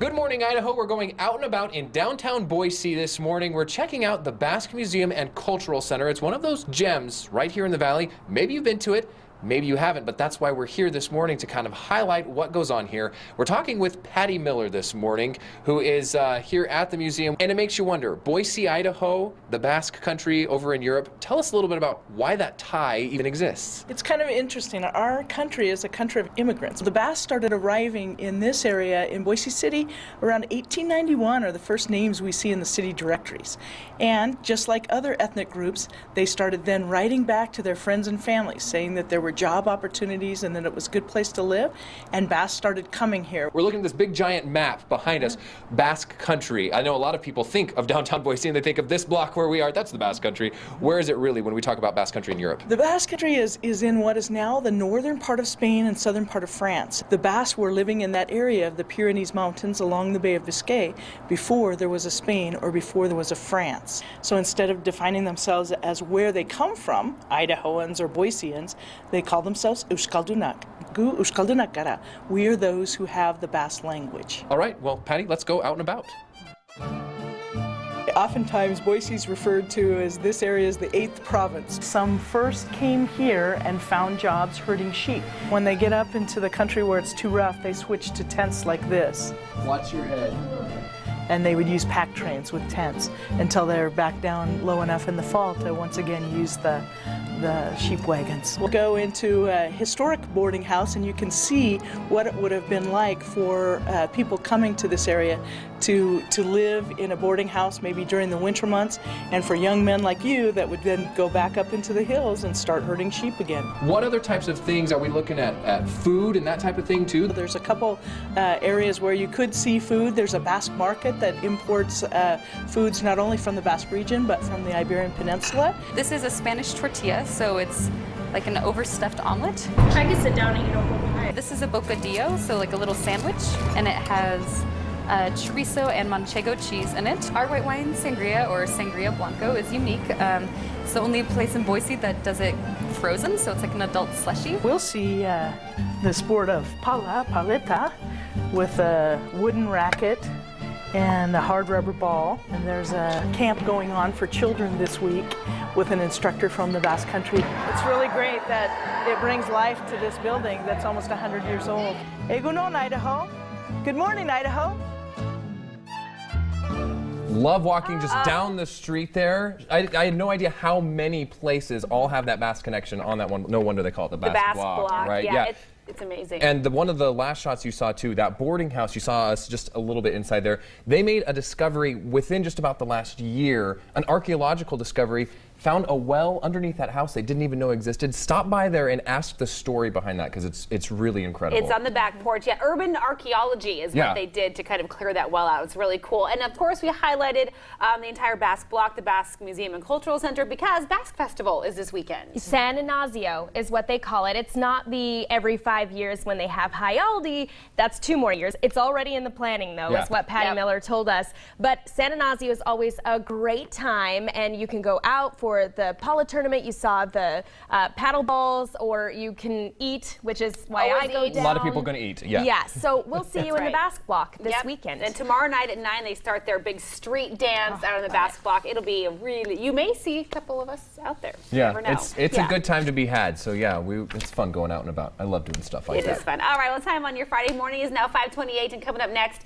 Good morning, Idaho. We're going out and about in downtown Boise this morning. We're checking out the Basque Museum and Cultural Center. It's one of those gems right here in the valley. Maybe you've been to it. Maybe you haven't, but that's why we're here this morning, to kind of highlight what goes on here. We're talking with Patty Miller this morning, who is here at the museum. And it makes you wonder, Boise, Idaho, the Basque country over in Europe. Tell us a little bit about why that tie even exists. It's kind of interesting. Our country is a country of immigrants. The Basques started arriving in this area in Boise City around 1891 are the first names we see in the city directories. And just like other ethnic groups, they started then writing back to their friends and families, saying that there were job opportunities and that it was a good place to live, and Basques started coming here. We're looking at this big giant map behind us, Basque country. I know a lot of people think of downtown Boise and they think of this block where we are, that's the Basque country. Where is it really when we talk about Basque country in Europe? The Basque country is in what is now the northern part of Spain and southern part of France. The Basques were living in that area of the Pyrenees Mountains along the Bay of Biscay before there was a Spain or before there was a France. So instead of defining themselves as where they come from, Idahoans or Boiseans, they call themselves Euskaldunak. Gu Euskaldunakara. We are those who have the Basque language. All right, well, Patty, let's go out and about. Oftentimes, Boise is referred to as this area as the 8th province. Some first came here and found jobs herding sheep. When they get up into the country where it's too rough, they switch to tents like this. Watch your head. And they would use pack trains with tents until they're back down low enough in the fall to once again use the sheep wagons. We'll go into a historic boarding house and you can see what it would have been like for people coming to this area to live in a boarding house maybe during the winter months, and for young men like you that would then go back up into the hills and start herding sheep again. What other types of things are we looking at food and that type of thing too? There's a couple areas where you could see food. There's a Basque market that imports foods not only from the Basque region but from the Iberian Peninsula. This is a Spanish tortilla, so it's like an overstuffed omelet. Try to sit down and you don't hold behind. This is a bocadillo, so like a little sandwich, and it has chorizo and manchego cheese in it. Our white wine, sangria, or sangria blanco, is unique. It's the only place in Boise that does it frozen, so it's like an adult slushy. We'll see the sport of paleta with a wooden racket and a hard rubber ball. And there's a camp going on for children this week with an instructor from the Basque country. It's really great that it brings life to this building that's almost 100 years old. Egunon, Idaho. Good morning, Idaho. Love walking just down the street there. I had no idea how many places all have that Basque connection on that one. No wonder they call it the Basque block, right? Yeah. It's amazing. And one of the last shots you saw too, that boarding house, you saw us just a little bit inside there. They made a discovery within just about the last year, an archaeological discovery. Found a well underneath that house they didn't even know existed. Stop by there and ask the story behind that, because it's really incredible. It's on the back porch. Yeah, urban archaeology is what they did to kind of clear that well out. It's really cool. And of course, we highlighted the entire Basque block, the Basque Museum and Cultural Center, because Basque Festival is this weekend. San Ignacio is what they call it. It's not the every 5 years when they have Hayaldi. That's 2 more years. It's already in the planning, though, is what Patty Miller told us. But San Ignacio is always a great time, and you can go out for the polo tournament. You saw the paddle balls, or you can eat, which is why I go down. A lot of people are going to eat, Yeah, so we'll see you in the Basque block this weekend. And tomorrow night at 9, they start their big street dance out on the Basque block. It'll be a really, you may see a couple of us out there. Yeah, you never know. it's a good time to be had. So yeah, it's fun going out and about. I love doing stuff like that. It is fun. All right, well, time on your Friday morning is now 5:28, and coming up next,